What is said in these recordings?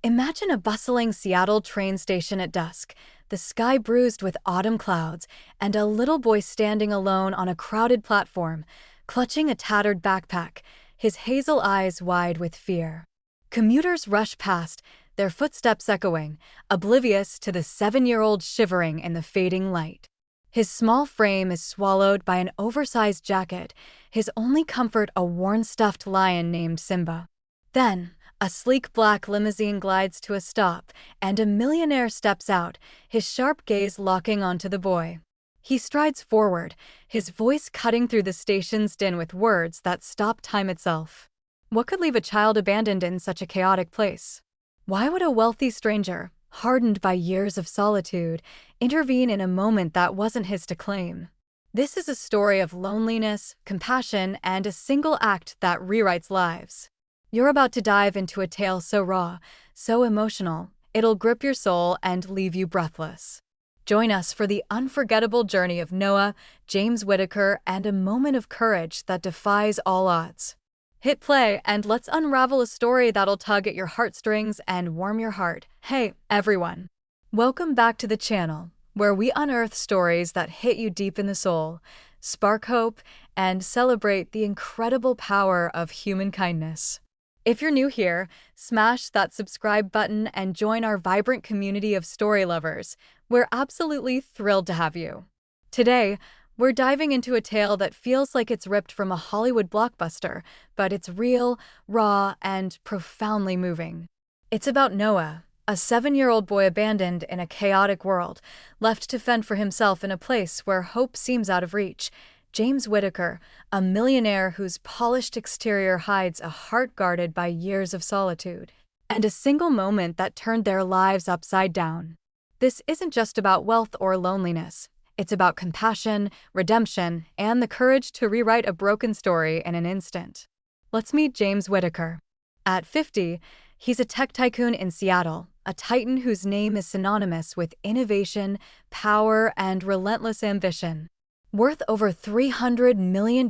Imagine a bustling Seattle train station at dusk, the sky bruised with autumn clouds, and a little boy standing alone on a crowded platform, clutching a tattered backpack, his hazel eyes wide with fear. Commuters rush past, their footsteps echoing, oblivious to the 7-year-old shivering in the fading light. His small frame is swallowed by an oversized jacket, his only comfort a worn stuffed lion named Simba. Then, a sleek black limousine glides to a stop, and a millionaire steps out, his sharp gaze locking onto the boy. He strides forward, his voice cutting through the station's din with words that stop time itself. What could leave a child abandoned in such a chaotic place? Why would a wealthy stranger, hardened by years of solitude, intervene in a moment that wasn't his to claim? This is a story of loneliness, compassion, and a single act that rewrites lives. You're about to dive into a tale so raw, so emotional, it'll grip your soul and leave you breathless. Join us for the unforgettable journey of Noah, James Whittaker, and a moment of courage that defies all odds. Hit play and let's unravel a story that'll tug at your heartstrings and warm your heart. Hey, everyone! Welcome back to the channel, where we unearth stories that hit you deep in the soul, spark hope, and celebrate the incredible power of human kindness. If you're new here, smash that subscribe button and join our vibrant community of story lovers. We're absolutely thrilled to have you. Today, we're diving into a tale that feels like it's ripped from a Hollywood blockbuster, but it's real, raw, and profoundly moving. It's about Noah, a 7-year-old boy abandoned in a chaotic world, left to fend for himself in a place where hope seems out of reach. James Whittaker, a millionaire whose polished exterior hides a heart guarded by years of solitude, and a single moment that turned their lives upside down. This isn't just about wealth or loneliness. It's about compassion, redemption, and the courage to rewrite a broken story in an instant. Let's meet James Whittaker. At 50, he's a tech tycoon in Seattle, a titan whose name is synonymous with innovation, power, and relentless ambition. Worth over $300 million,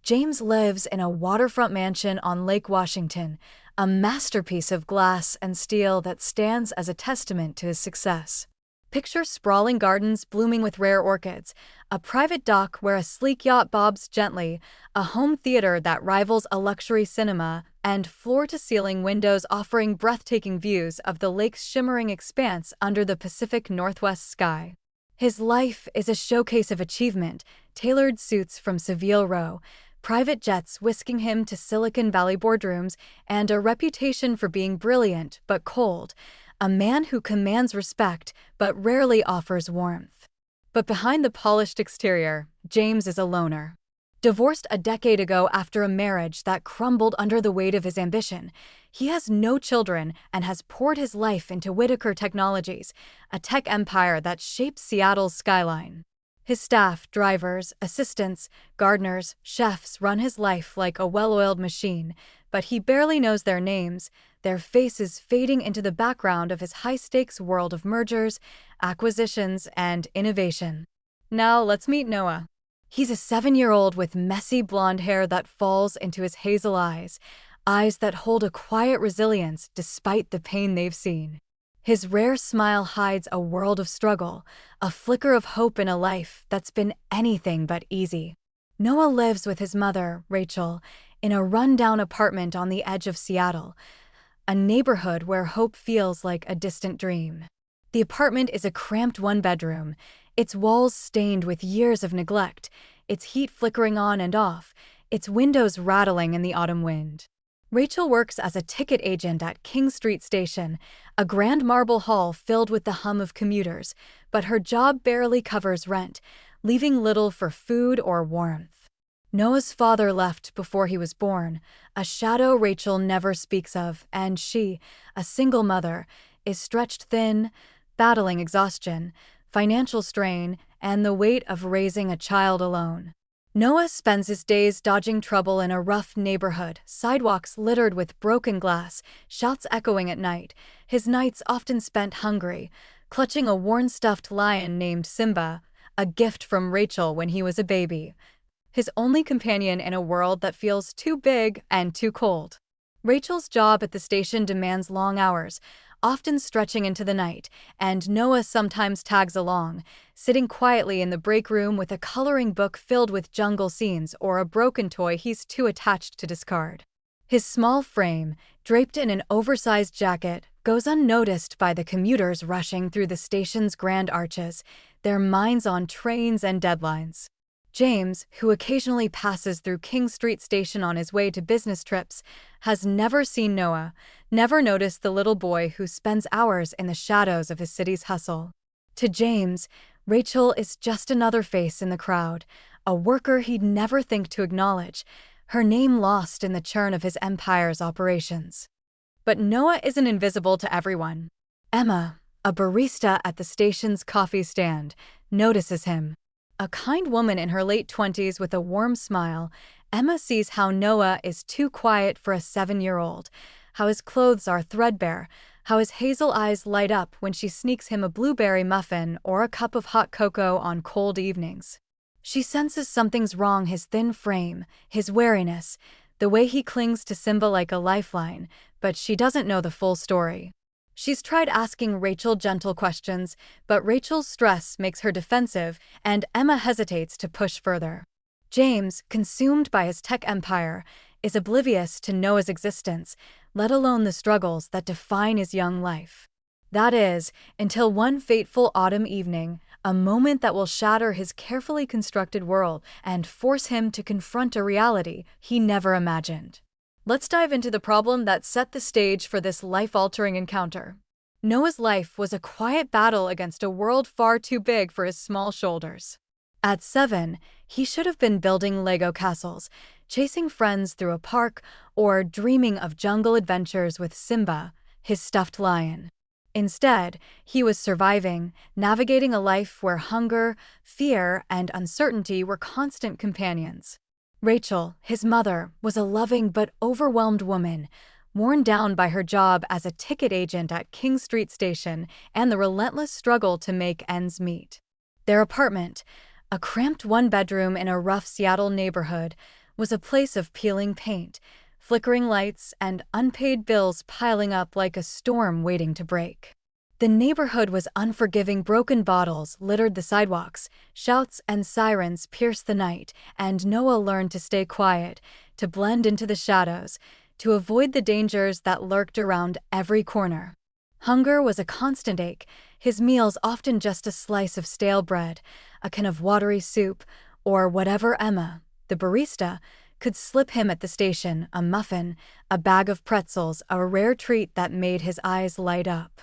James lives in a waterfront mansion on Lake Washington, a masterpiece of glass and steel that stands as a testament to his success. Picture sprawling gardens blooming with rare orchids, a private dock where a sleek yacht bobs gently, a home theater that rivals a luxury cinema, and floor-to-ceiling windows offering breathtaking views of the lake's shimmering expanse under the Pacific Northwest sky. His life is a showcase of achievement, tailored suits from Savile Row, private jets whisking him to Silicon Valley boardrooms, and a reputation for being brilliant but cold, a man who commands respect but rarely offers warmth. But behind the polished exterior, James is a loner. Divorced a decade ago after a marriage that crumbled under the weight of his ambition, he has no children and has poured his life into Whittaker Technologies, a tech empire that shapes Seattle's skyline. His staff, drivers, assistants, gardeners, chefs run his life like a well-oiled machine, but he barely knows their names, their faces fading into the background of his high-stakes world of mergers, acquisitions, and innovation. Now let's meet Noah. He's a 7-year-old with messy blonde hair that falls into his hazel eyes, eyes that hold a quiet resilience despite the pain they've seen. His rare smile hides a world of struggle, a flicker of hope in a life that's been anything but easy. Noah lives with his mother, Rachel, in a run-down apartment on the edge of Seattle, a neighborhood where hope feels like a distant dream. The apartment is a cramped one-bedroom, its walls stained with years of neglect, its heat flickering on and off, its windows rattling in the autumn wind. Rachel works as a ticket agent at King Street Station, a grand marble hall filled with the hum of commuters, but her job barely covers rent, leaving little for food or warmth. Noah's father left before he was born, a shadow Rachel never speaks of, and she, a single mother, is stretched thin, battling exhaustion, financial strain, and the weight of raising a child alone. Noah spends his days dodging trouble in a rough neighborhood, sidewalks littered with broken glass, shouts echoing at night, his nights often spent hungry, clutching a worn stuffed lion named Simba, a gift from Rachel when he was a baby, his only companion in a world that feels too big and too cold. Rachel's job at the station demands long hours, often stretching into the night, and Noah sometimes tags along, sitting quietly in the break room with a coloring book filled with jungle scenes or a broken toy he's too attached to discard. His small frame, draped in an oversized jacket, goes unnoticed by the commuters rushing through the station's grand arches, their minds on trains and deadlines. James, who occasionally passes through King Street Station on his way to business trips, has never seen Noah, never noticed the little boy who spends hours in the shadows of his city's hustle. To James, Rachel is just another face in the crowd, a worker he'd never think to acknowledge, her name lost in the churn of his empire's operations. But Noah isn't invisible to everyone. Emma, a barista at the station's coffee stand, notices him. A kind woman in her late 20s with a warm smile, Emma sees how Noah is too quiet for a 7-year-old, how his clothes are threadbare, how his hazel eyes light up when she sneaks him a blueberry muffin or a cup of hot cocoa on cold evenings. She senses something's wrong: his thin frame, his wariness, the way he clings to Simba like a lifeline, but she doesn't know the full story. She's tried asking Rachel gentle questions, but Rachel's stress makes her defensive, and Emma hesitates to push further. James, consumed by his tech empire, is oblivious to Noah's existence, let alone the struggles that define his young life. That is, until one fateful autumn evening, a moment that will shatter his carefully constructed world and force him to confront a reality he never imagined. Let's dive into the problem that set the stage for this life-altering encounter. Noah's life was a quiet battle against a world far too big for his small shoulders. At 7, he should have been building Lego castles, chasing friends through a park, or dreaming of jungle adventures with Simba, his stuffed lion. Instead, he was surviving, navigating a life where hunger, fear, and uncertainty were constant companions. Rachel, his mother, was a loving but overwhelmed woman, worn down by her job as a ticket agent at King Street Station and the relentless struggle to make ends meet. Their apartment, a cramped one-bedroom in a rough Seattle neighborhood, was a place of peeling paint, flickering lights, and unpaid bills piling up like a storm waiting to break. The neighborhood was unforgiving. Broken bottles littered the sidewalks, shouts and sirens pierced the night, and Noah learned to stay quiet, to blend into the shadows, to avoid the dangers that lurked around every corner. Hunger was a constant ache, his meals often just a slice of stale bread, a can of watery soup, or whatever Emma, the barista, could slip him at the station: a muffin, a bag of pretzels, a rare treat that made his eyes light up.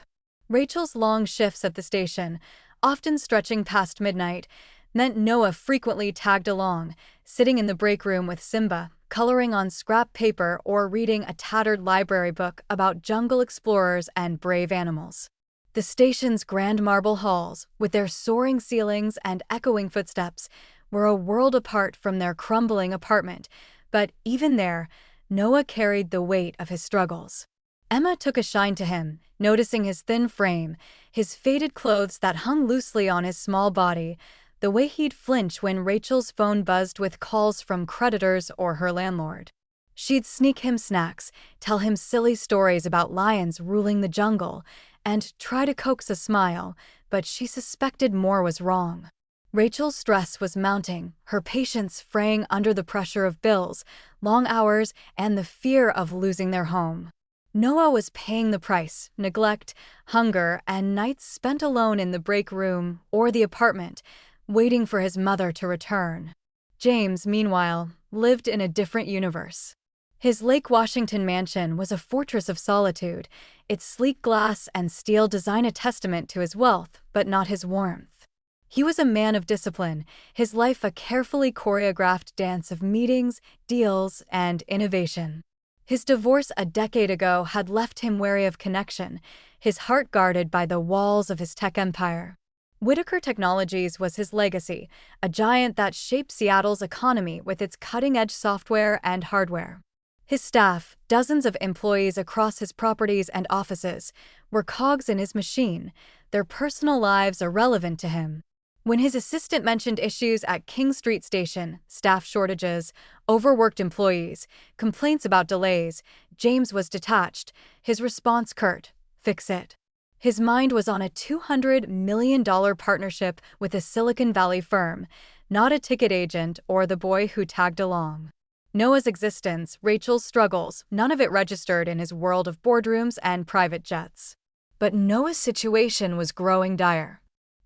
Rachel's long shifts at the station, often stretching past midnight, meant Noah frequently tagged along, sitting in the break room with Simba, coloring on scrap paper or reading a tattered library book about jungle explorers and brave animals. The station's grand marble halls, with their soaring ceilings and echoing footsteps, were a world apart from their crumbling apartment, but even there, Noah carried the weight of his struggles. Emma took a shine to him, noticing his thin frame, his faded clothes that hung loosely on his small body, the way he'd flinch when Rachel's phone buzzed with calls from creditors or her landlord. She'd sneak him snacks, tell him silly stories about lions ruling the jungle, and try to coax a smile, but she suspected more was wrong. Rachel's stress was mounting, her patience fraying under the pressure of bills, long hours, and the fear of losing their home. Noah was paying the price: neglect, hunger, and nights spent alone in the break room or the apartment, waiting for his mother to return. James, meanwhile, lived in a different universe. His Lake Washington mansion was a fortress of solitude, its sleek glass and steel design a testament to his wealth, but not his warmth. He was a man of discipline, his life a carefully choreographed dance of meetings, deals, and innovation. His divorce a decade ago had left him wary of connection, his heart guarded by the walls of his tech empire. Whitaker Technologies was his legacy, a giant that shaped Seattle's economy with its cutting-edge software and hardware. His staff, dozens of employees across his properties and offices, were cogs in his machine, their personal lives irrelevant to him. When his assistant mentioned issues at King Street Station, staff shortages, overworked employees, complaints about delays, James was detached, his response curt, "Fix it." His mind was on a $200 million partnership with a Silicon Valley firm, not a ticket agent or the boy who tagged along. Noah's existence, Rachel's struggles, none of it registered in his world of boardrooms and private jets. But Noah's situation was growing dire.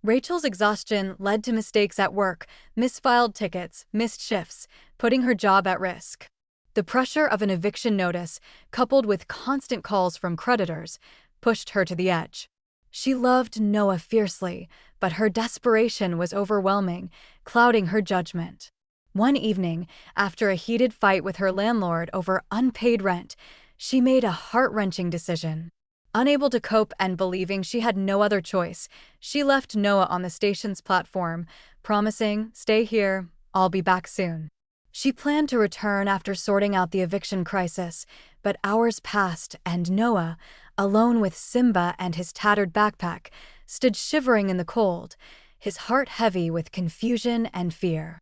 Rachel's exhaustion led to mistakes at work, misfiled tickets, missed shifts, putting her job at risk. The pressure of an eviction notice, coupled with constant calls from creditors, pushed her to the edge. She loved Noah fiercely, but her desperation was overwhelming, clouding her judgment. One evening, after a heated fight with her landlord over unpaid rent, she made a heart-wrenching decision. Unable to cope and believing she had no other choice, she left Noah on the station's platform, promising, "Stay here, I'll be back soon." She planned to return after sorting out the eviction crisis, but hours passed and Noah, alone with Simba and his tattered backpack, stood shivering in the cold, his heart heavy with confusion and fear.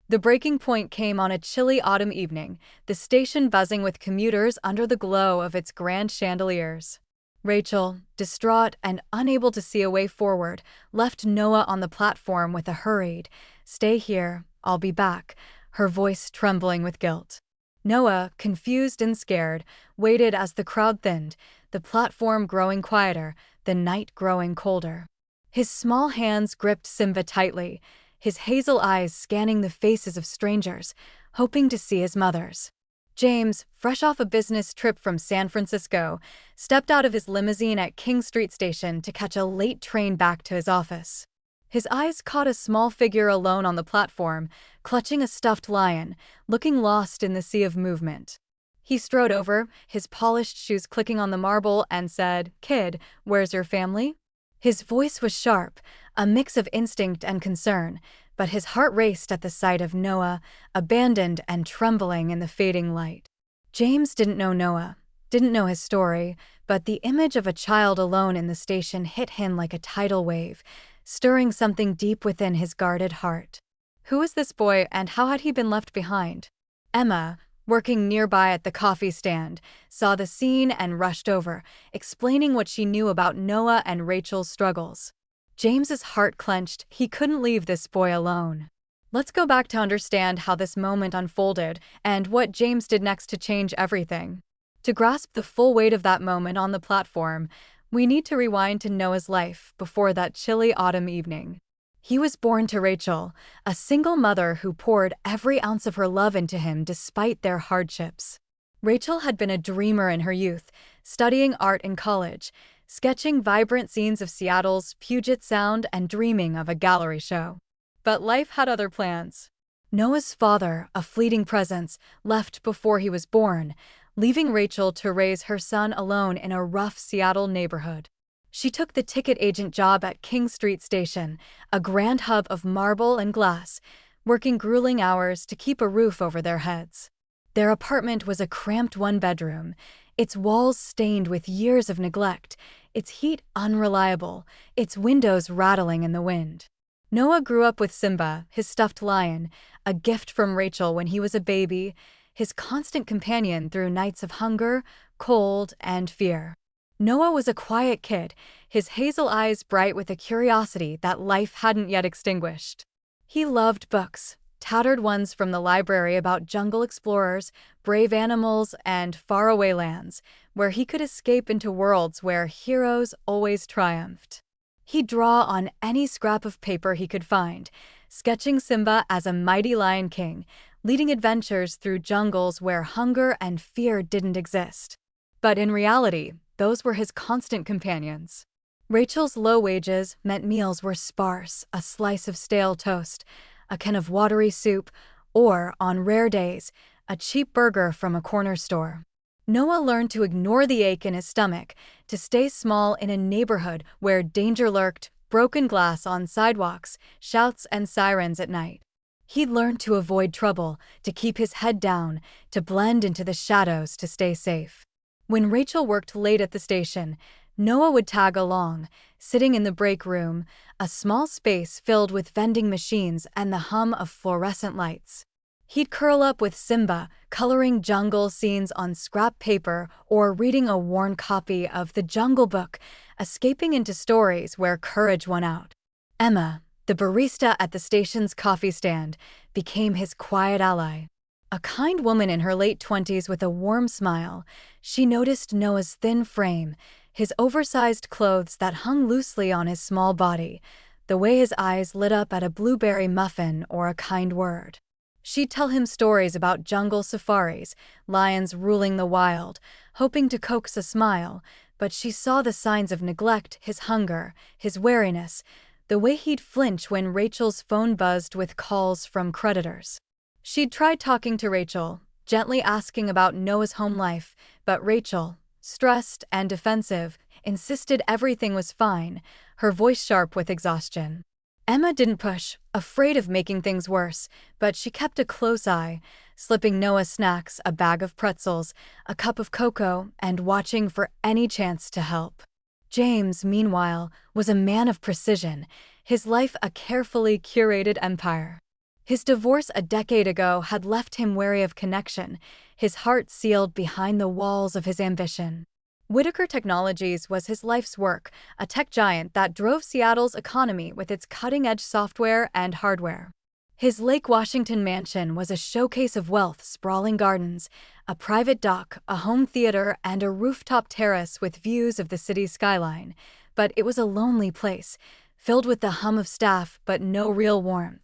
The breaking point came on a chilly autumn evening, the station buzzing with commuters under the glow of its grand chandeliers. Rachel, distraught and unable to see a way forward, left Noah on the platform with a hurried, "Stay here, I'll be back," her voice trembling with guilt. Noah, confused and scared, waited as the crowd thinned, the platform growing quieter, the night growing colder. His small hands gripped Simba tightly, his hazel eyes scanning the faces of strangers, hoping to see his mother's. James, fresh off a business trip from San Francisco, stepped out of his limousine at King Street Station to catch a late train back to his office. His eyes caught a small figure alone on the platform, clutching a stuffed lion, looking lost in the sea of movement. He strode over, his polished shoes clicking on the marble, and said, "Kid, where's your family?" His voice was sharp, a mix of instinct and concern, but his heart raced at the sight of Noah, abandoned and trembling in the fading light. James didn't know Noah, didn't know his story, but the image of a child alone in the station hit him like a tidal wave, stirring something deep within his guarded heart. Who was this boy and how had he been left behind? Emma, working nearby at the coffee stand, saw the scene and rushed over, explaining what she knew about Noah and Rachel's struggles. James's heart clenched. He couldn't leave this boy alone. Let's go back to understand how this moment unfolded and what James did next to change everything. To grasp the full weight of that moment on the platform, we need to rewind to Noah's life before that chilly autumn evening. He was born to Rachel, a single mother who poured every ounce of her love into him despite their hardships. Rachel had been a dreamer in her youth, studying art in college, sketching vibrant scenes of Seattle's Puget Sound and dreaming of a gallery show. But life had other plans. Noah's father, a fleeting presence, left before he was born, leaving Rachel to raise her son alone in a rough Seattle neighborhood. She took the ticket agent job at King Street Station, a grand hub of marble and glass, working grueling hours to keep a roof over their heads. Their apartment was a cramped one-bedroom, its walls stained with years of neglect, its heat unreliable, its windows rattling in the wind. Noah grew up with Simba, his stuffed lion, a gift from Rachel when he was a baby, his constant companion through nights of hunger, cold, and fear. Noah was a quiet kid, his hazel eyes bright with a curiosity that life hadn't yet extinguished. He loved books, tattered ones from the library about jungle explorers, brave animals, and faraway lands, where he could escape into worlds where heroes always triumphed. He'd draw on any scrap of paper he could find, sketching Simba as a mighty lion king, leading adventures through jungles where hunger and fear didn't exist. But in reality, those were his constant companions. Rachel's low wages meant meals were sparse, a slice of stale toast, a can of watery soup, or, on rare days, a cheap burger from a corner store. Noah learned to ignore the ache in his stomach, to stay small in a neighborhood where danger lurked, broken glass on sidewalks, shouts and sirens at night. He'd learned to avoid trouble, to keep his head down, to blend into the shadows to stay safe. When Rachel worked late at the station, Noah would tag along, sitting in the break room, a small space filled with vending machines and the hum of fluorescent lights. He'd curl up with Simba, coloring jungle scenes on scrap paper or reading a worn copy of The Jungle Book, escaping into stories where courage won out. Emma, the barista at the station's coffee stand, became his quiet ally. A kind woman in her late 20s with a warm smile, she noticed Noah's thin frame, his oversized clothes that hung loosely on his small body, the way his eyes lit up at a blueberry muffin or a kind word. She'd tell him stories about jungle safaris, lions ruling the wild, hoping to coax a smile, but she saw the signs of neglect, his hunger, his wariness, the way he'd flinch when Rachel's phone buzzed with calls from creditors. She'd tried talking to Rachel, gently asking about Noah's home life, but Rachel, stressed and defensive, insisted everything was fine, her voice sharp with exhaustion. Emma didn't push, afraid of making things worse, but she kept a close eye, slipping Noah snacks, a bag of pretzels, a cup of cocoa, and watching for any chance to help. James, meanwhile, was a man of precision, his life a carefully curated empire. His divorce a decade ago had left him wary of connection, his heart sealed behind the walls of his ambition. Whitaker Technologies was his life's work, a tech giant that drove Seattle's economy with its cutting-edge software and hardware. His Lake Washington mansion was a showcase of wealth, sprawling gardens, a private dock, a home theater, and a rooftop terrace with views of the city's skyline. But it was a lonely place, filled with the hum of staff but no real warmth.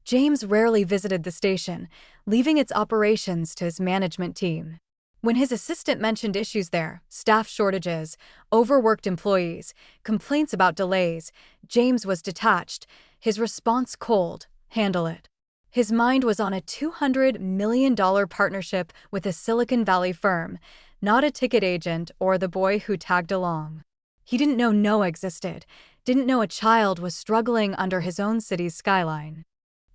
James rarely visited the station, leaving its operations to his management team. When his assistant mentioned issues there, staff shortages, overworked employees, complaints about delays, James was detached, his response cold, handle it. His mind was on a $200 million partnership with a Silicon Valley firm, not a ticket agent or the boy who tagged along. He didn't know Noah existed, didn't know a child was struggling under his own city's skyline.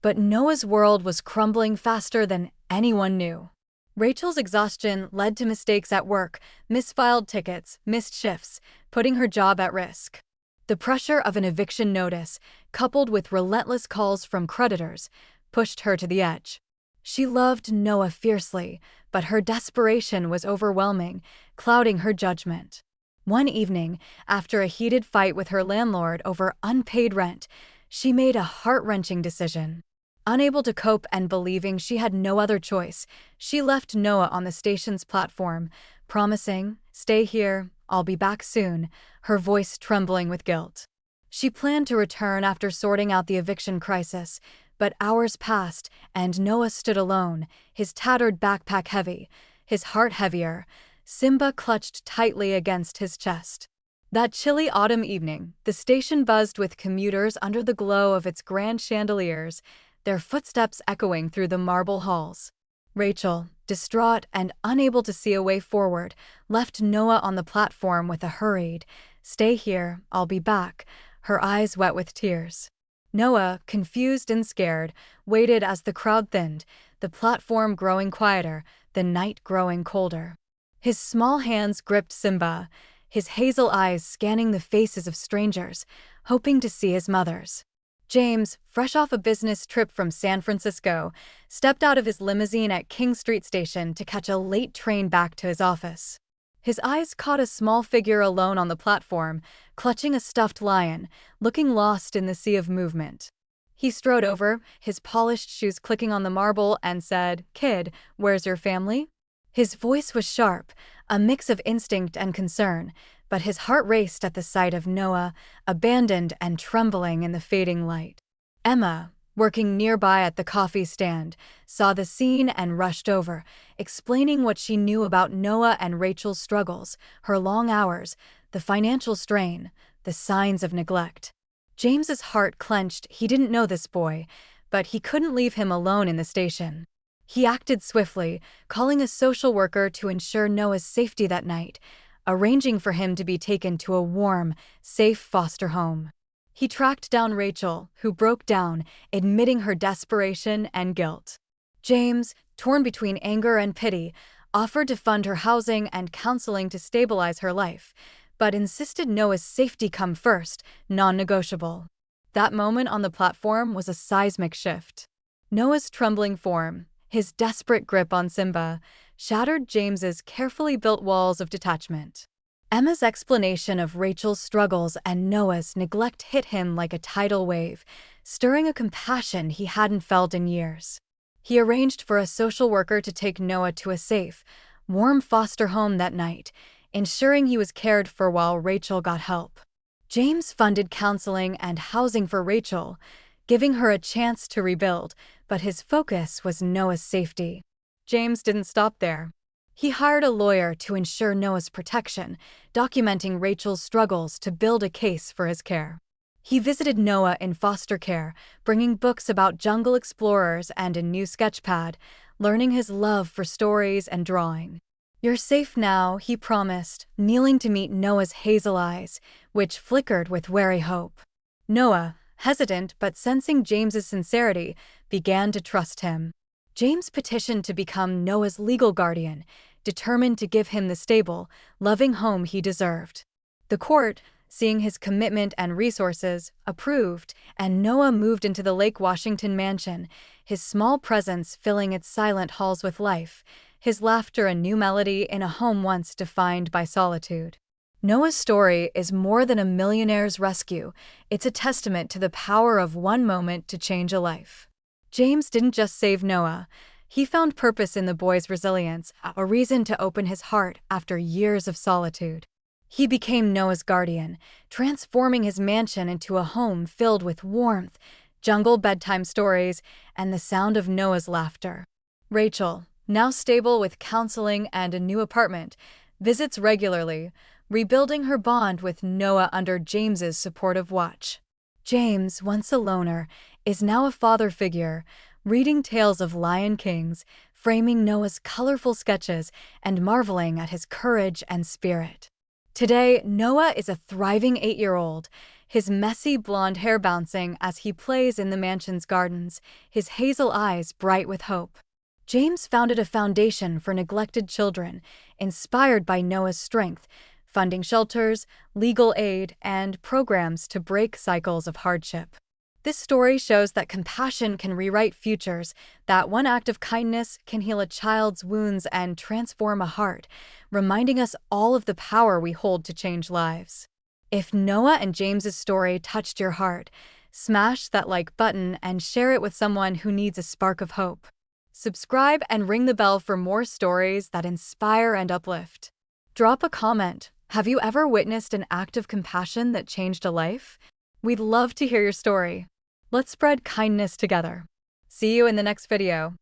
But Noah's world was crumbling faster than anyone knew. Rachel's exhaustion led to mistakes at work, misfiled tickets, missed shifts, putting her job at risk. The pressure of an eviction notice, coupled with relentless calls from creditors, pushed her to the edge. She loved Noah fiercely, but her desperation was overwhelming, clouding her judgment. One evening, after a heated fight with her landlord over unpaid rent, she made a heart-wrenching decision. Unable to cope and believing she had no other choice, she left Noah on the station's platform, promising, "Stay here, I'll be back soon," her voice trembling with guilt. She planned to return after sorting out the eviction crisis, but hours passed and Noah stood alone, his tattered backpack heavy, his heart heavier, Simba clutched tightly against his chest. That chilly autumn evening, the station buzzed with commuters under the glow of its grand chandeliers, their footsteps echoing through the marble halls. Rachel, distraught and unable to see a way forward, left Noah on the platform with a hurried, "Stay here, I'll be back," her eyes wet with tears. Noah, confused and scared, waited as the crowd thinned, the platform growing quieter, the night growing colder. His small hands gripped Simba, his hazel eyes scanning the faces of strangers, hoping to see his mother's. James, fresh off a business trip from San Francisco, stepped out of his limousine at King Street Station to catch a late train back to his office. His eyes caught a small figure alone on the platform, clutching a stuffed lion, looking lost in the sea of movement. He strode over, his polished shoes clicking on the marble, and said, "Kid, where's your family?" His voice was sharp, a mix of instinct and concern, but his heart raced at the sight of Noah, abandoned and trembling in the fading light. Emma, working nearby at the coffee stand, saw the scene and rushed over, explaining what she knew about Noah and Rachel's struggles, her long hours, the financial strain, the signs of neglect. James's heart clenched. He didn't know this boy, but he couldn't leave him alone in the station. He acted swiftly, calling a social worker to ensure Noah's safety that night, arranging for him to be taken to a warm, safe foster home. He tracked down Rachel, who broke down, admitting her desperation and guilt. James, torn between anger and pity, offered to fund her housing and counseling to stabilize her life, but insisted Noah's safety come first, non-negotiable. That moment on the platform was a seismic shift. Noah's trembling form, his desperate grip on Simba, shattered James's carefully built walls of detachment. Emma's explanation of Rachel's struggles and Noah's neglect hit him like a tidal wave, stirring a compassion he hadn't felt in years. He arranged for a social worker to take Noah to a safe, warm foster home that night, ensuring he was cared for while Rachel got help. James funded counseling and housing for Rachel, giving her a chance to rebuild, but his focus was Noah's safety. James didn't stop there. He hired a lawyer to ensure Noah's protection, documenting Rachel's struggles to build a case for his care. He visited Noah in foster care, bringing books about jungle explorers and a new sketchpad, learning his love for stories and drawing. "You're safe now," he promised, kneeling to meet Noah's hazel eyes, which flickered with wary hope. Noah, hesitant but sensing James's sincerity, began to trust him. James petitioned to become Noah's legal guardian, determined to give him the stable, loving home he deserved. The court, seeing his commitment and resources, approved, and Noah moved into the Lake Washington mansion, his small presence filling its silent halls with life, his laughter a new melody in a home once defined by solitude. Noah's story is more than a millionaire's rescue. It's a testament to the power of one moment to change a life. James didn't just save Noah. He found purpose in the boy's resilience, a reason to open his heart after years of solitude. He became Noah's guardian, transforming his mansion into a home filled with warmth, jungle bedtime stories, and the sound of Noah's laughter. Rachel, now stable with counseling and a new apartment, visits regularly, rebuilding her bond with Noah under James's supportive watch. James, once a loner, is now a father figure, reading tales of lion kings, framing Noah's colorful sketches, and marveling at his courage and spirit. Today, Noah is a thriving 8-year-old, his messy blonde hair bouncing as he plays in the mansion's gardens, his hazel eyes bright with hope. James founded a foundation for neglected children, inspired by Noah's strength, funding shelters, legal aid, and programs to break cycles of hardship. This story shows that compassion can rewrite futures, that one act of kindness can heal a child's wounds and transform a heart, reminding us all of the power we hold to change lives. If Noah and James's story touched your heart, smash that like button and share it with someone who needs a spark of hope. Subscribe and ring the bell for more stories that inspire and uplift. Drop a comment. Have you ever witnessed an act of compassion that changed a life? We'd love to hear your story. Let's spread kindness together. See you in the next video.